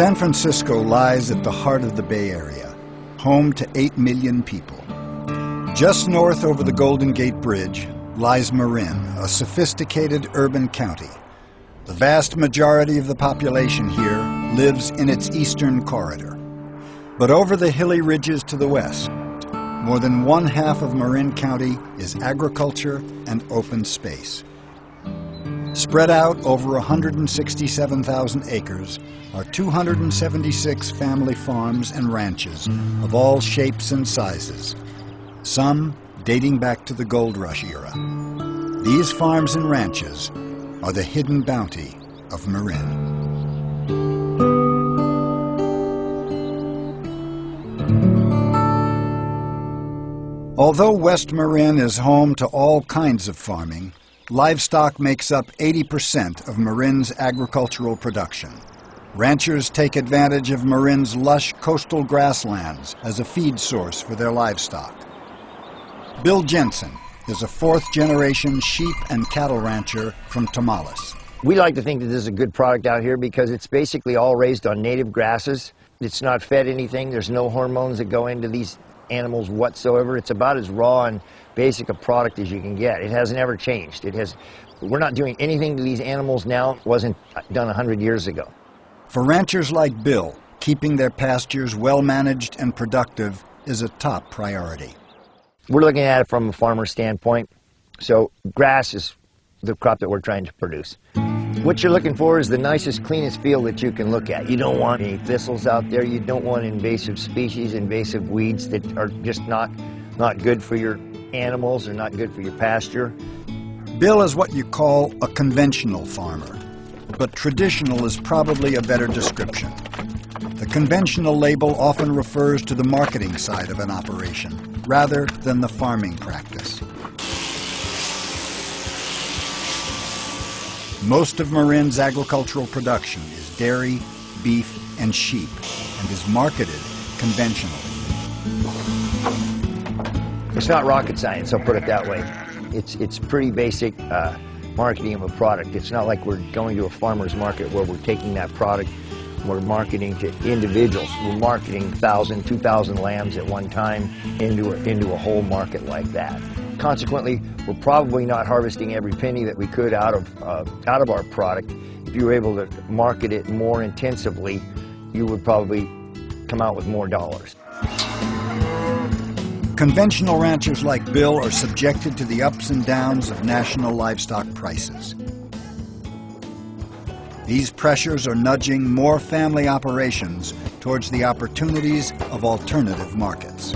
San Francisco lies at the heart of the Bay Area, home to 8 million people. Just north over the Golden Gate Bridge lies Marin, a sophisticated urban county. The vast majority of the population here lives in its eastern corridor. But over the hilly ridges to the west, more than 1/2 of Marin County is agriculture and open space. Spread out over 167,000 acres are 276 family farms and ranches of all shapes and sizes, some dating back to the gold rush era. These farms and ranches are the hidden bounty of Marin. Although West Marin is home to all kinds of farming, livestock makes up 80% of Marin's agricultural production. Ranchers take advantage of Marin's lush coastal grasslands as a feed source for their livestock. Bill Jensen is a 4th-generation sheep and cattle rancher from Tamales. We like to think that this is a good product out here because it's basically all raised on native grasses. It's not fed anything. There's no hormones that go into these animals whatsoever. It's about as raw and basic a product as you can get. It hasn't ever changed. We're not doing anything to these animals now. It wasn't done 100 years ago. For ranchers like Bill, keeping their pastures well managed and productive is a top priority. We're looking at it from a farmer's standpoint. So grass is the crop that we're trying to produce. What you're looking for is the nicest, cleanest field that you can look at. You don't want any thistles out there. You don't want invasive species, invasive weeds that are just not good for your animals or not good for your pasture. Bill is what you call a conventional farmer, but traditional is probably a better description. The conventional label often refers to the marketing side of an operation rather than the farming practice. Most of Marin's agricultural production is dairy, beef, and sheep, and is marketed conventionally. It's not rocket science, I'll put it that way. It's pretty basic marketing of a product. It's not like we're going to a farmer's market where we're taking that product, we're marketing to individuals. We're marketing 1,000, 2,000 lambs at one time into a whole market like that. Consequently, we're probably not harvesting every penny that we could out of our product. If you were able to market it more intensively, you would probably come out with more dollars. Conventional ranchers like Bill are subjected to the ups and downs of national livestock prices. These pressures are nudging more family operations towards the opportunities of alternative markets.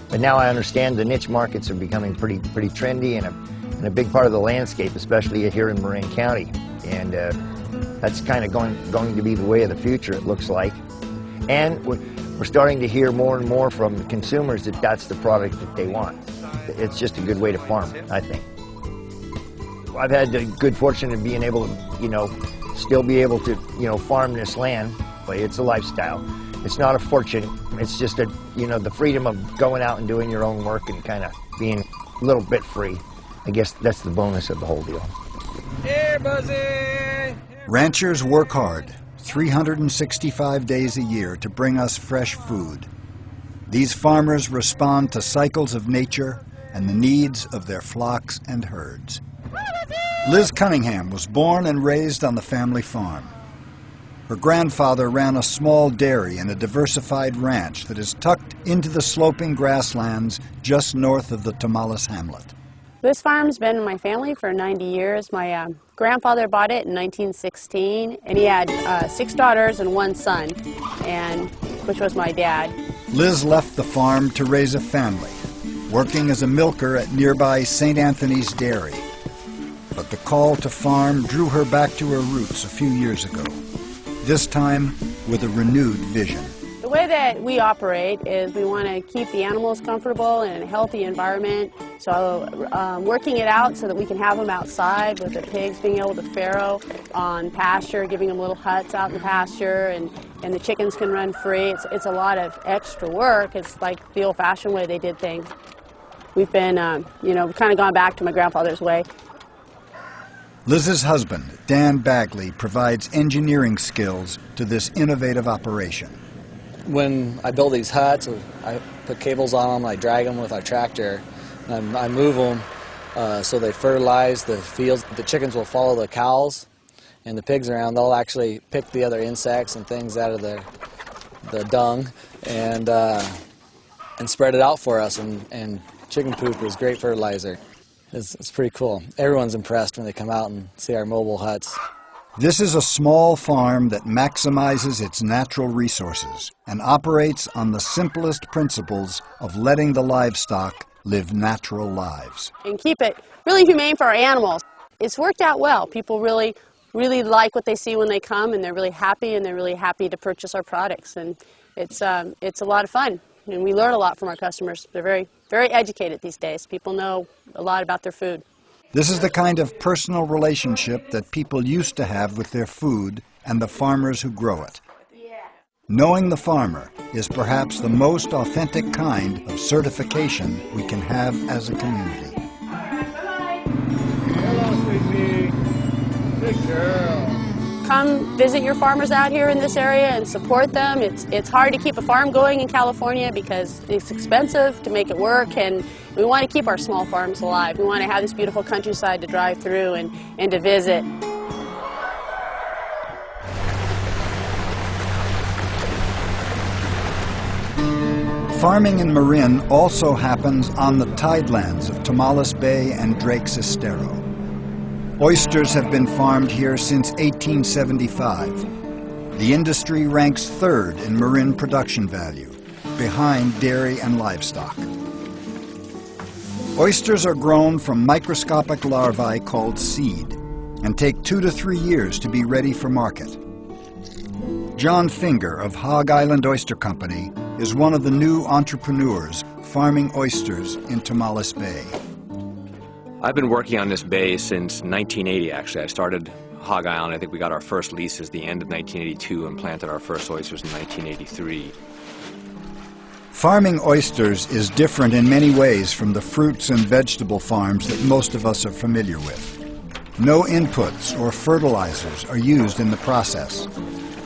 But now I understand the niche markets are becoming pretty trendy and a big part of the landscape, especially here in Marin County. And that's kind of going to be the way of the future, it looks like. And we're starting to hear more and more from the consumers that that's the product that they want. It's just a good way to farm, I think. I've had the good fortune of being able to, still be able to, farm this land, but it's a lifestyle. It's not a fortune. It's just the freedom of going out and doing your own work and kind of being a little bit free. I guess that's the bonus of the whole deal. Here, Buzzy! Ranchers work hard, 365 days a year, to bring us fresh food. These farmers respond to cycles of nature and the needs of their flocks and herds. Liz Cunningham was born and raised on the family farm. Her grandfather ran a small dairy and a diversified ranch that is tucked into the sloping grasslands just north of the Tamales hamlet. This farm's been in my family for 90 years. My grandfather bought it in 1916, and he had 6 daughters and 1 son, which was my dad. Liz left the farm to raise a family, working as a milker at nearby St. Anthony's Dairy. But the call to farm drew her back to her roots a few years ago, this time with a renewed vision. The way that we operate is we want to keep the animals comfortable in a healthy environment. So working it out so that we can have them outside, with the pigs being able to farrow on pasture, giving them little huts out in the pasture, and the chickens can run free. It's a lot of extra work. It's like the old-fashioned way they did things. We've been, kind of gone back to my grandfather's way. Liz's husband, Dan Bagley, provides engineering skills to this innovative operation. When I build these huts, I put cables on them, I drag them with our tractor, and I move them so they fertilize the fields. The chickens will follow the cows, and the pigs around, they'll actually pick the other insects and things out of the dung and spread it out for us, and chicken poop is great fertilizer. It's pretty cool. Everyone's impressed when they come out and see our mobile huts. This is a small farm that maximizes its natural resources and operates on the simplest principles of letting the livestock live natural lives. And keep it really humane for our animals. It's worked out well. People really like what they see when they come, and they're really happy to purchase our products. And it's a lot of fun, and we learn a lot from our customers. They're very educated these days. People know a lot about their food. This is the kind of personal relationship that people used to have with their food and the farmers who grow it. Knowing the farmer is perhaps the most authentic kind of certification we can have as a community. Hello, sweetie. Good girl. Come visit your farmers out here in this area and support them. It's hard to keep a farm going in California because it's expensive to make it work, and we want to keep our small farms alive. We want to have this beautiful countryside to drive through and to visit. Farming in Marin also happens on the tidelands of Tomales Bay and Drake's Estero. Oysters have been farmed here since 1875. The industry ranks third in Marin production value, behind dairy and livestock. Oysters are grown from microscopic larvae called seed and take 2 to 3 years to be ready for market. John Finger of Hog Island Oyster Company is one of the new entrepreneurs farming oysters in Tomales Bay. I've been working on this bay since 1980, actually. I started Hog Island. I think we got our first leases the end of 1982 and planted our first oysters in 1983. Farming oysters is different in many ways from the fruits and vegetable farms that most of us are familiar with. No inputs or fertilizers are used in the process.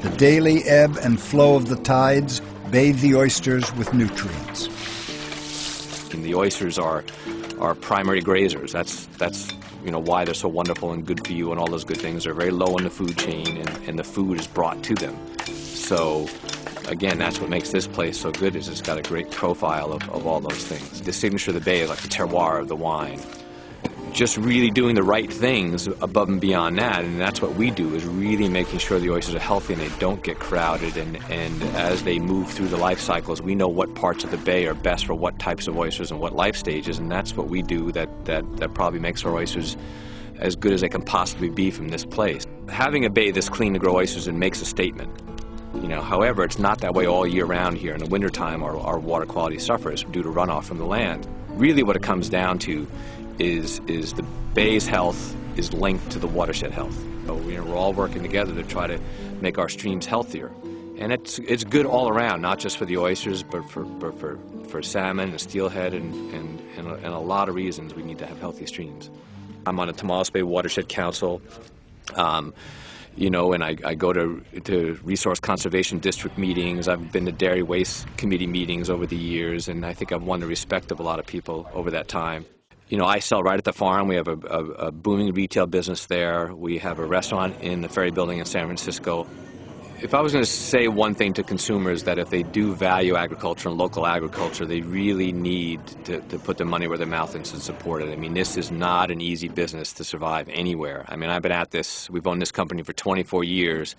The daily ebb and flow of the tides bathe the oysters with nutrients. And the oysters are primary grazers. That's why they're so wonderful and good for you and all those good things. They're very low in the food chain, and the food is brought to them. So again, that's what makes this place so good, is it's got a great profile of all those things. The signature of the bay is like the terroir of the wine. Just really doing the right things above and beyond that, and that's what we do, is really making sure the oysters are healthy and they don't get crowded, and as they move through the life cycles, we know what parts of the bay are best for what types of oysters and what life stages, and that's what we do that probably makes our oysters as good as they can possibly be from this place. Having a bay this clean to grow oysters in makes a statement. However, it's not that way all year round here. In the wintertime, our water quality suffers due to runoff from the land. Really what it comes down to is the bay's health is linked to the watershed health. So, we're all working together to try to make our streams healthier. And it's good all around, not just for the oysters, but for salmon and steelhead and a lot of reasons we need to have healthy streams. I'm on the Tomales Bay Watershed Council. And I go to Resource Conservation District meetings. I've been to Dairy Waste Committee meetings over the years, and I think I've won the respect of a lot of people over that time. I sell right at the farm. We have a booming retail business there. We have a restaurant in the Ferry Building in San Francisco. If I was going to say one thing to consumers, that if they do value agriculture and local agriculture, they really need to put their money where their mouth is and support it. I mean, this is not an easy business to survive anywhere. I mean, I've been at this, we've owned this company for 24 years,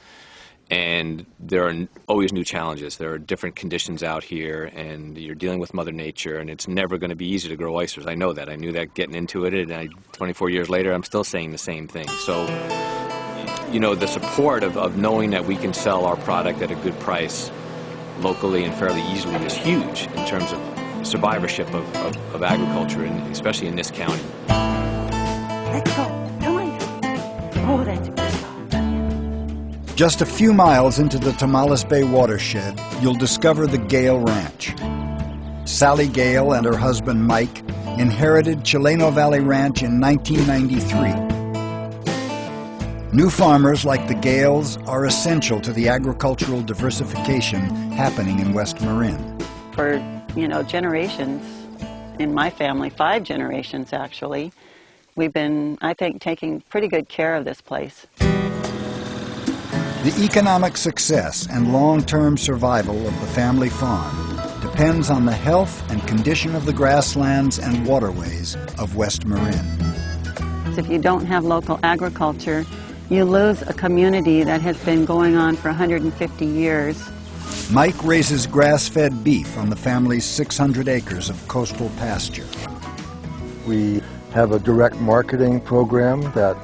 and there are always new challenges. There are different conditions out here, and you're dealing with Mother Nature, and it's never going to be easy to grow oysters. I know that. I knew that getting into it, and 24 years later, I'm still saying the same thing. So, the support of knowing that we can sell our product at a good price locally and fairly easily is huge in terms of survivorship of agriculture, and especially in this county. Let's go. Come on. Oh, that's a good spot. Just a few miles into the Tomales Bay watershed, you'll discover the Gale Ranch. Sally Gale and her husband Mike inherited Chileno Valley Ranch in 1993. New farmers like the Gales are essential to the agricultural diversification happening in West Marin. For, generations, in my family, 5 generations actually, we've been, I think, taking pretty good care of this place. The economic success and long-term survival of the family farm depends on the health and condition of the grasslands and waterways of West Marin. If you don't have local agriculture, you lose a community that has been going on for 150 years. Mike raises grass-fed beef on the family's 600 acres of coastal pasture. We have a direct marketing program that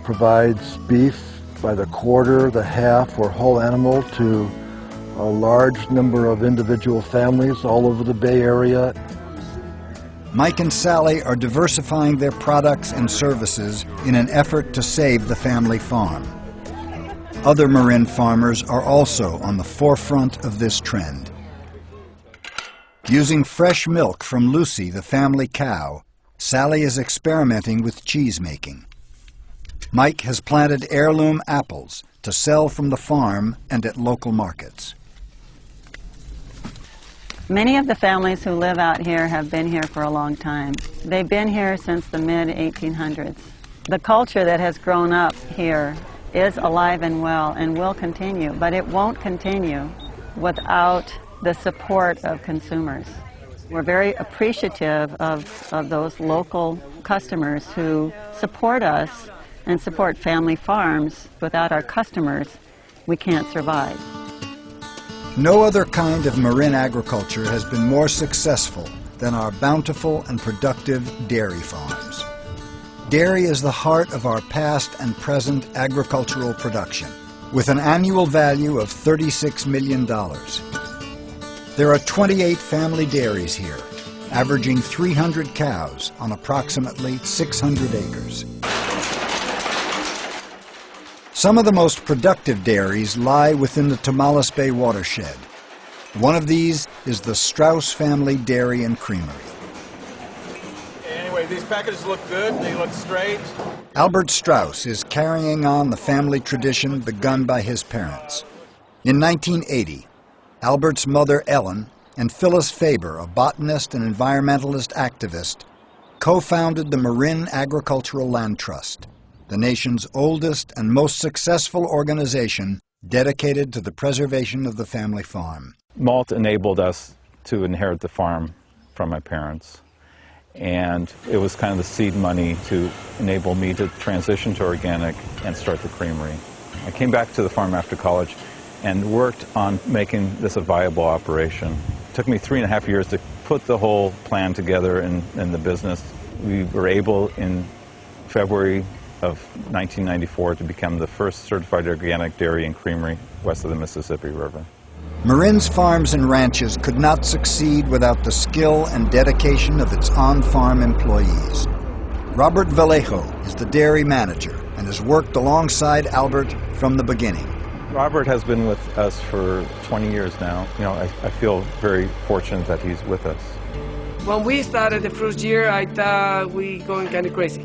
provides beef by the quarter, the half, or whole animal to a large number of individual families all over the Bay Area. Mike and Sally are diversifying their products and services in an effort to save the family farm. Other Marin farmers are also on the forefront of this trend. Using fresh milk from Lucy, the family cow, Sally is experimenting with cheese making. Mike has planted heirloom apples to sell from the farm and at local markets. Many of the families who live out here have been here for a long time. They've been here since the mid-1800s. The culture that has grown up here is alive and well and will continue, but it won't continue without the support of consumers. We're very appreciative of those local customers who support us and support family farms. Without our customers, we can't survive. No other kind of Marin agriculture has been more successful than our bountiful and productive dairy farms. Dairy is the heart of our past and present agricultural production, with an annual value of $36 million. There are 28 family dairies here, averaging 300 cows on approximately 600 acres. Some of the most productive dairies lie within the Tomales Bay watershed. One of these is the Strauss Family Dairy and Creamery. Anyway, these packages look good. They look straight. Albert Strauss is carrying on the family tradition begun by his parents. In 1980, Albert's mother Ellen and Phyllis Faber, a botanist and environmentalist activist, co-founded the Marin Agricultural Land Trust, the nation's oldest and most successful organization dedicated to the preservation of the family farm. Malt enabled us to inherit the farm from my parents, and it was kind of the seed money to enable me to transition to organic and start the creamery. I came back to the farm after college and worked on making this a viable operation. It took me 3.5 years to put the whole plan together in the business. We were able in February of 1994 to become the first certified organic dairy and creamery west of the Mississippi River. Marin's farms and ranches could not succeed without the skill and dedication of its on-farm employees. Robert Vallejo is the dairy manager and has worked alongside Albert from the beginning. Robert has been with us for 20 years now. I feel very fortunate that he's with us. When we started the first year, I thought we going kind of crazy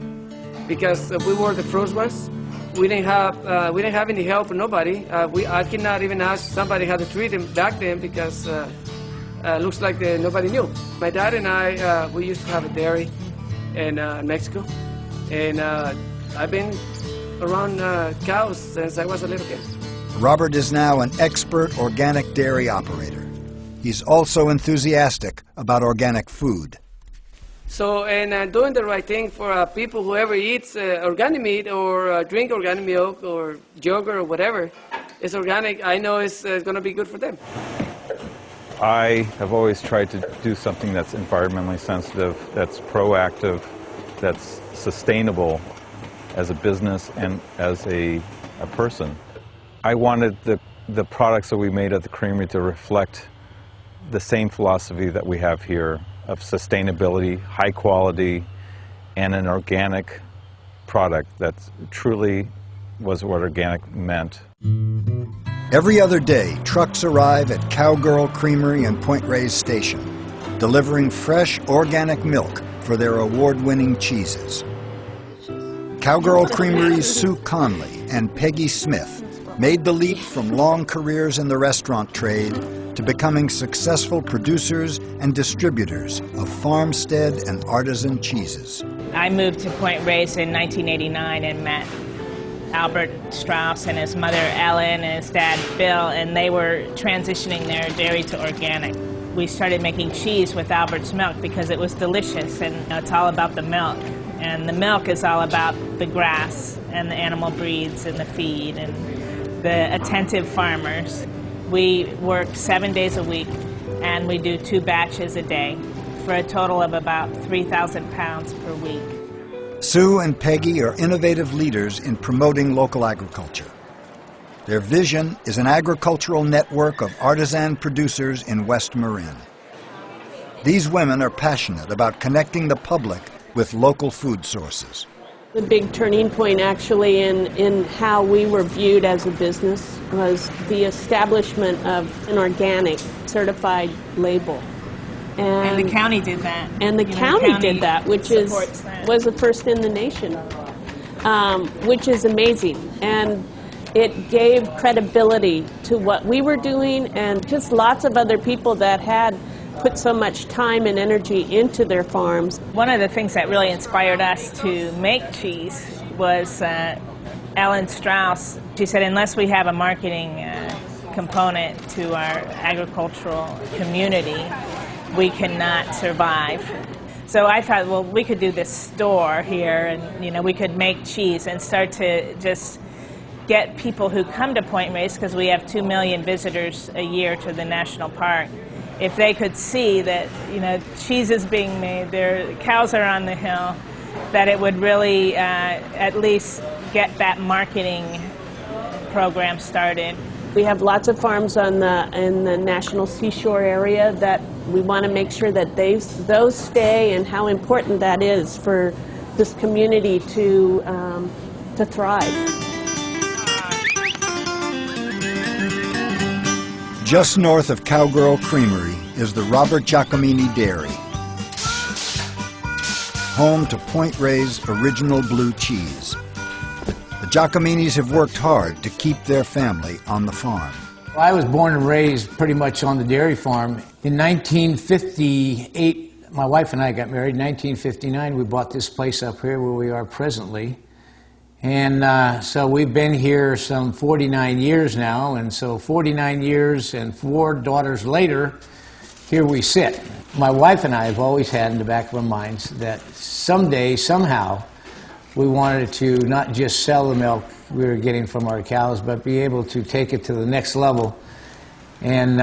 because we were the first ones. We didn't have any help from nobody. I could not even ask somebody how to treat him back then because looks like nobody knew. My dad and I, we used to have a dairy in Mexico, and I've been around cows since I was a little kid. Robert is now an expert organic dairy operator. He's also enthusiastic about organic food. So, and doing the right thing for people, whoever eats organic meat or drink organic milk or yogurt or whatever is organic, I know it's going to be good for them. I have always tried to do something that's environmentally sensitive, that's proactive, that's sustainable as a business and as a person. I wanted the products that we made at the creamery to reflect the same philosophy that we have here of sustainability, high quality, and an organic product that truly was what organic meant. Every other day, trucks arrive at Cowgirl Creamery and Point Reyes Station, delivering fresh organic milk for their award-winning cheeses. Cowgirl Creamery's Sue Conley and Peggy Smith made the leap from long careers in the restaurant trade to becoming successful producers and distributors of farmstead and artisan cheeses. I moved to Point Reyes in 1989 and met Albert Strauss and his mother Ellen and his dad Bill, and they were transitioning their dairy to organic. We started making cheese with Albert's milk because it was delicious, and it's all about the milk. And the milk is all about the grass and the animal breeds and the feed and the attentive farmers. We work 7 days a week, and we do 2 batches a day for a total of about 3,000 pounds per week. Sue and Peggy are innovative leaders in promoting local agriculture. Their vision is an agricultural network of artisan producers in West Marin. These women are passionate about connecting the public with local food sources. The big turning point actually in how we were viewed as a business was the establishment of an organic certified label. And the county did that. And the county did that, which was the first in the nation, which is amazing. And it gave credibility to what we were doing, and just lots of other people that had put so much time and energy into their farms. One of the things that really inspired us to make cheese was Ellen Strauss. She said, unless we have a marketing component to our agricultural community, we cannot survive. So I thought, well, we could do this store here, and we could make cheese and start to just get people who come to Point Reyes, because we have 2 million visitors a year to the national park. If they could see that, cheese is being made, their cows are on the hill, that it would really at least get that marketing program started. We have lots of farms in the National Seashore area that we want to make sure that those stay, and how important that is for this community to thrive. Just north of Cowgirl Creamery is the Robert Giacomini Dairy, home to Point Reyes original blue cheese. The Giacominis have worked hard to keep their family on the farm. I was born and raised pretty much on the dairy farm. In 1958, my wife and I got married. In 1959, we bought this place up here where we are presently. And so we've been here some 49 years now, and so 49 years and 4 daughters later, here we sit. My wife and I have always had in the back of our minds that someday, somehow, we wanted to not just sell the milk we were getting from our cows, but be able to take it to the next level and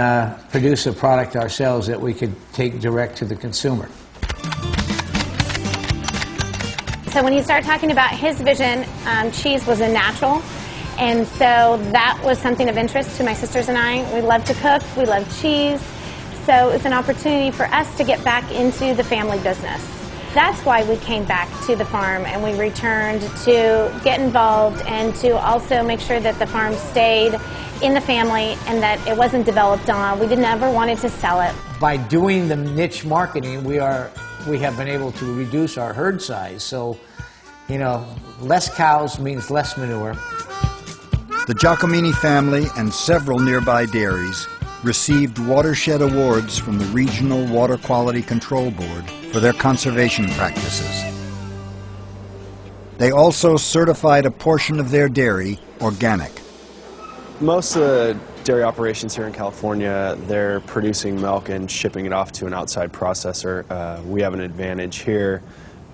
produce a product ourselves that we could take direct to the consumer. So when you start talking about his vision, cheese was a natural, and so that was something of interest to my sisters and I. We love to cook, we love cheese, so it's an opportunity for us to get back into the family business. That's why we came back to the farm, and we returned to get involved and to also make sure that the farm stayed in the family and that it wasn't developed on. We never wanted to sell it. By doing the niche marketing, we have been able to reduce our herd size. So, less cows means less manure. The Giacomini family and several nearby dairies received watershed awards from the Regional Water Quality Control Board for their conservation practices. They also certified a portion of their dairy organic. Most of the dairy operations here in California, they're producing milk and shipping it off to an outside processor. We have an advantage here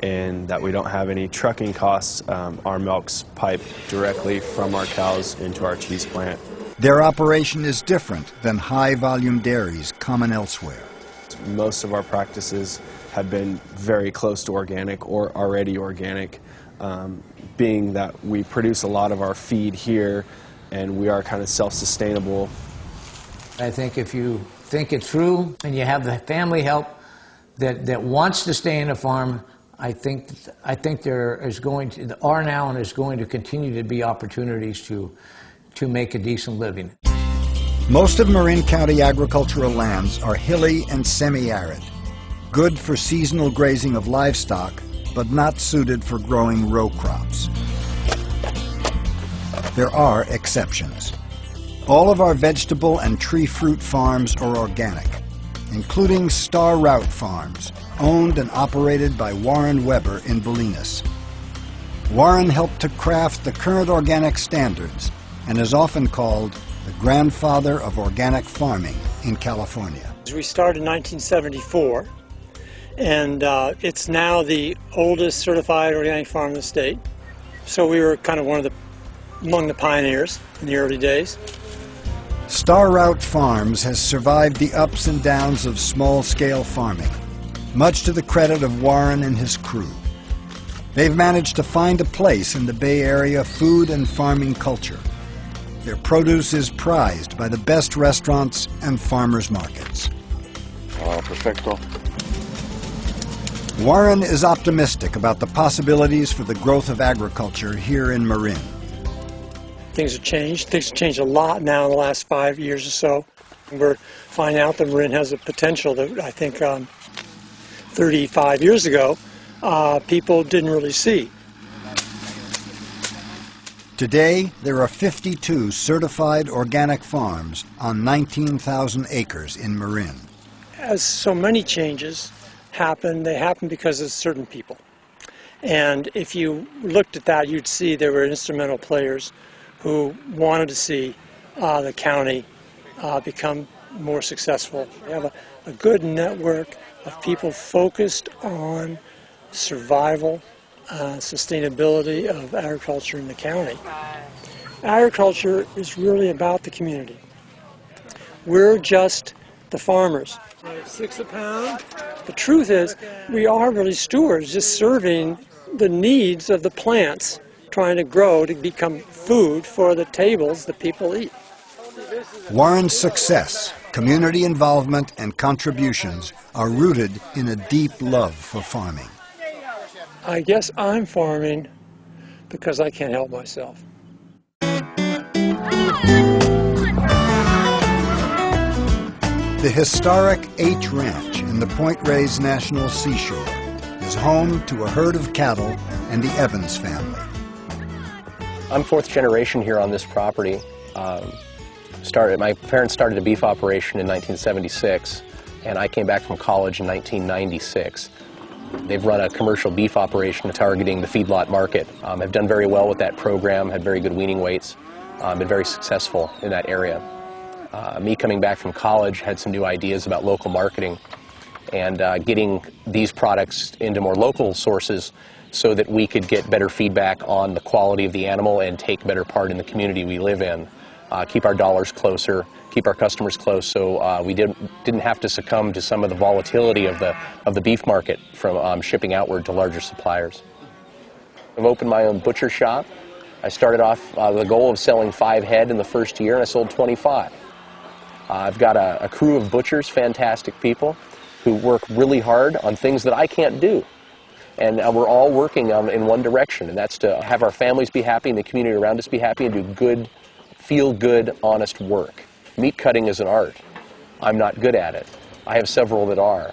in that we don't have any trucking costs. Our milk's piped directly from our cows into our cheese plant. Their operation is different than high-volume dairies common elsewhere. Most of our practices have been very close to organic or already organic, being that we produce a lot of our feed here and we are kind of self-sustainable. I think if you think it through and you have the family help that wants to stay in a farm, I think there is going to, are now and is going to continue to be opportunities to make a decent living. Most of Marin County agricultural lands are hilly and semi-arid, good for seasonal grazing of livestock but not suited for growing row crops. There are exceptions. All of our vegetable and tree fruit farms are organic, including Star Route Farms, owned and operated by Warren Weber in Bolinas. Warren helped to craft the current organic standards and is often called the grandfather of organic farming in California. We started in 1974, and it's now the oldest certified organic farm in the state. So we were kind of among the pioneers in the early days. Star Route Farms has survived the ups and downs of small-scale farming, much to the credit of Warren and his crew. They've managed to find a place in the Bay Area food and farming culture. Their produce is prized by the best restaurants and farmers markets. Perfecto. Warren is optimistic about the possibilities for the growth of agriculture here in Marin. Things have changed. Things have changed a lot now in the last 5 years or so. We're finding out that Marin has a potential that I think 35 years ago people didn't really see. Today, there are 52 certified organic farms on 19,000 acres in Marin. As so many changes happen, they happen because of certain people. And if you looked at that, you'd see there were instrumental players who wanted to see the county become more successful. We have a good network of people focused on survival, sustainability of agriculture in the county. Agriculture is really about the community. We're just the farmers. $6 a pound. The truth is, we are really stewards, just serving the needs of the plants, trying to grow to become food for the tables that people eat. Warren's success, community involvement, and contributions are rooted in a deep love for farming. I guess I'm farming because I can't help myself. The historic H Ranch in the Point Reyes National Seashore is home to a herd of cattle and the Evans family. I'm fourth generation here on this property. My parents started a beef operation in 1976, and I came back from college in 1996. They've run a commercial beef operation targeting the feedlot market. Have done very well with that program, had very good weaning weights, been very successful in that area. Me coming back from college had some new ideas about local marketing and getting these products into more local sources so that we could get better feedback on the quality of the animal and take better part in the community we live in. Keep our dollars closer, keep our customers close, so we didn't have to succumb to some of the volatility of the beef market from shipping outward to larger suppliers. I've opened my own butcher shop. I started off with a goal of selling 5 head in the first year, and I sold 25. I've got a crew of butchers, fantastic people, who work really hard on things that I can't do. And we're all working in one direction, and that's to have our families be happy and the community around us be happy and do good, feel-good, honest work. Meat cutting is an art. I'm not good at it. I have several that are.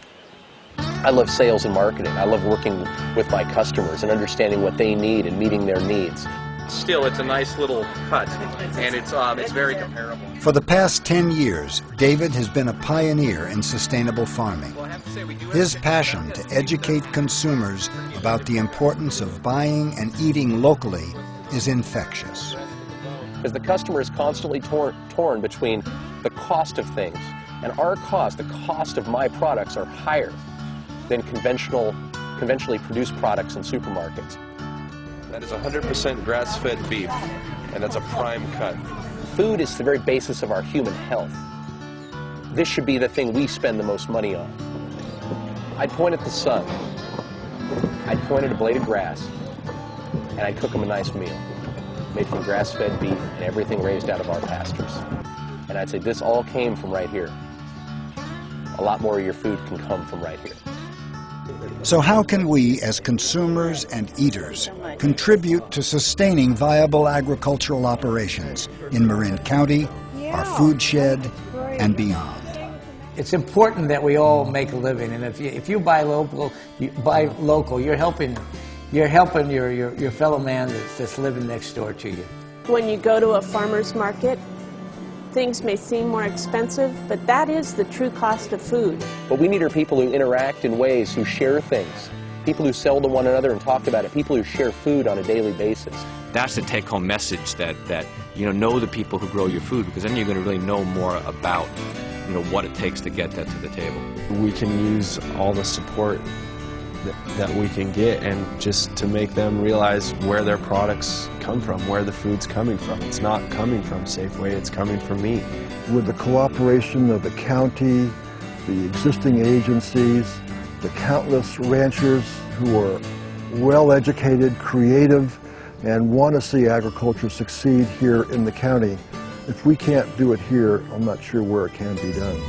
I love sales and marketing. I love working with my customers and understanding what they need and meeting their needs. Still, it's a nice little cut, and it's very comparable. For the past 10 years, David has been a pioneer in sustainable farming. His passion to educate consumers about the importance of buying and eating locally is infectious. Because the customer is constantly torn between the cost of things, and our cost, the cost of my products, are higher than conventionally produced products in supermarkets. That is 100% grass-fed beef, and that's a prime cut. Food is the very basis of our human health. This should be the thing we spend the most money on. I'd point at the sun, I'd point at a blade of grass, and I'd cook them a nice meal, made from grass-fed beef and everything raised out of our pastures. And I'd say this all came from right here. A lot more of your food can come from right here. So how can we, as consumers and eaters, contribute to sustaining viable agricultural operations in Marin County, our food shed, and beyond? it's important that we all make a living, and if you buy local, you're helping your fellow man that's living next door to you. When you go to a farmer's market, things may seem more expensive, but that is the true cost of food. But we need are people who interact in ways, who share things, people who sell to one another and talk about it, people who share food on a daily basis. That's the take-home message, that know the people who grow your food, because then you're going to really know more about what it takes to get that to the table. We can use all the support that we can get, and just to make them realize where their products come from, where the food's coming from. It's not coming from Safeway, it's coming from me. With the cooperation of the county, the existing agencies, the countless ranchers who are well-educated, creative, and want to see agriculture succeed here in the county, if we can't do it here, I'm not sure where it can be done.